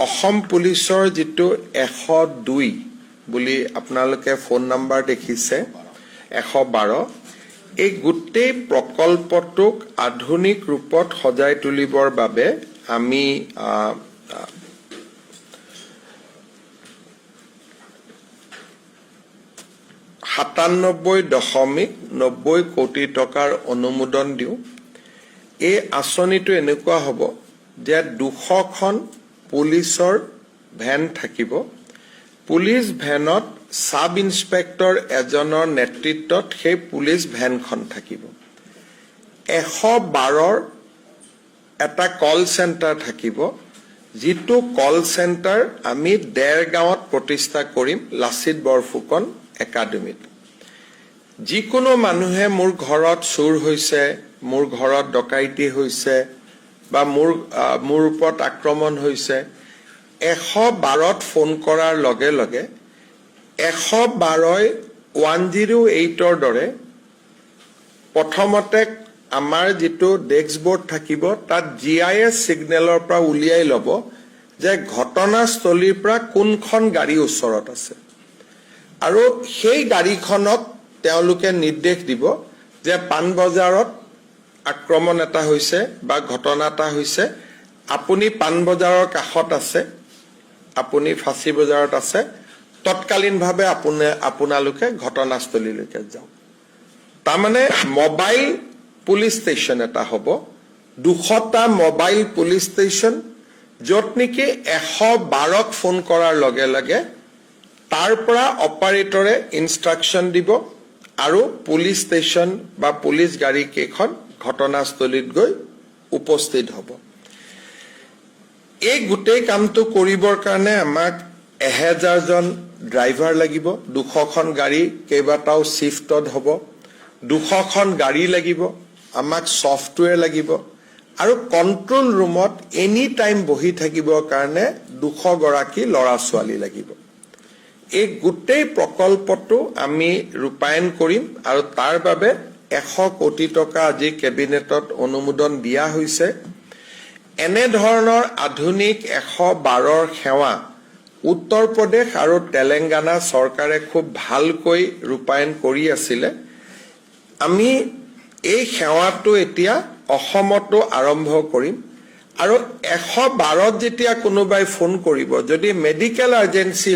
অসম পুলিচৰ যেটো 102 বুলি আপোনালোকে ফোন নাম্বাৰ দেখিছে 112 এই গোটেই প্ৰকল্পটোক আধুনিক ৰূপত সজাই তুলিবৰ বাবে আমি 97.90 কোটি টকাৰ অনুমোদন দিও এই আঁচনিটো এনেকুৱা হ'ব যে 200 খন পুলিচৰ ভ্যান থাকিব পুলিচ ভ্যানত সাব ইন্সপেক্টৰ এজনৰ নেতৃত্বত সেই পুলিচ ভ্যানখন থাকিব 112ৰ এটা কল সেন্টাৰ থাকিব যিটো কল সেন্টাৰ আমি দেৰগাঁৱত প্ৰতিষ্ঠা কৰিম লাচিত বৰফুকন একাডেমিত যিকোনো মানুহে মোৰ ঘৰত চুৰ হৈছে মোৰ ঘৰত ডকাইতি হৈছে বা মোৰ ওপৰত আক্ৰমণ হৈছে 112ত ফোন কৰাৰ লগে লগে 112ই 108ৰ দৰে প্ৰথমতে আমাৰ যেটো ডেস্কবোৰ্ড থাকিব তাত জিআইএস সিগনেলৰ পৰা উলিয়াই লব যে ঘটনাস্থলীৰ পৰা কোনখন গাড়ী ওচৰত আছে আৰু সেই গাড়ীখনক তেওঁলোকে নিৰ্দেশ দিব যে পানবজাৰত আক্ৰমণ এটা হৈছে বা ঘটনা এটা হৈছে আপুনি পানবজাৰৰ কাষত আছে আপুনি ফাঁসি বজাৰত আছে তৎকালীনভাৱে আপোনালোকে ঘটনাস্থলীলৈকে যাওক তাৰমানে মোবাইল পুলিচ ষ্টেচন এটা হ'ব 200টা মোবাইল পুলিচ ষ্টেচন য'ত নেকি 112ক ফোন কৰাৰ লগে লগে তাৰ পৰা অপাৰেটৰে ইনষ্ট্ৰাকচন দিব আৰু পুলিচ ষ্টেচন বা পুলিচ গাড়ী কেখন ঘটনাস্থলীত গৈ উপস্থিত হ'ব এই গোটেই কামটো কৰিবৰ কাৰণে আমাক 1000 জন ড্ৰাইভাৰ লাগিব 200 খন গাড়ী কেইবাটাও শিফটত হ'ব 200 খন গাড়ী লাগিব আমাক সফটওয়্যাৰ লাগিব আৰু কন্ট্ৰোল ৰুমত এনি টাইম বহি থাকিবৰ কাৰণে 200 গৰাকী লৰা ছোৱালী লাগিব এই গোটেই প্ৰকল্পটো আমি ৰূপায়ণ কৰিম আৰু তাৰ বাবে 100 কোটি টকা আজি কেবিনেটত অনুমোদন দিয়া হৈছে এনে ধৰণৰ আধুনিক 112ৰ সেৱা উত্তৰ প্ৰদেশ আৰু তেলেংগানা চৰকাৰে খুব ভালকৈ ৰূপায়ণ কৰি আছিল আমি এই সেৱাটো এতিয়া অসমতো আৰম্ভ কৰিম আৰু 112ত যেতিয়া কোনোবাই ফোন কৰিব যদি মেডিকেল আৰ্জেন্সি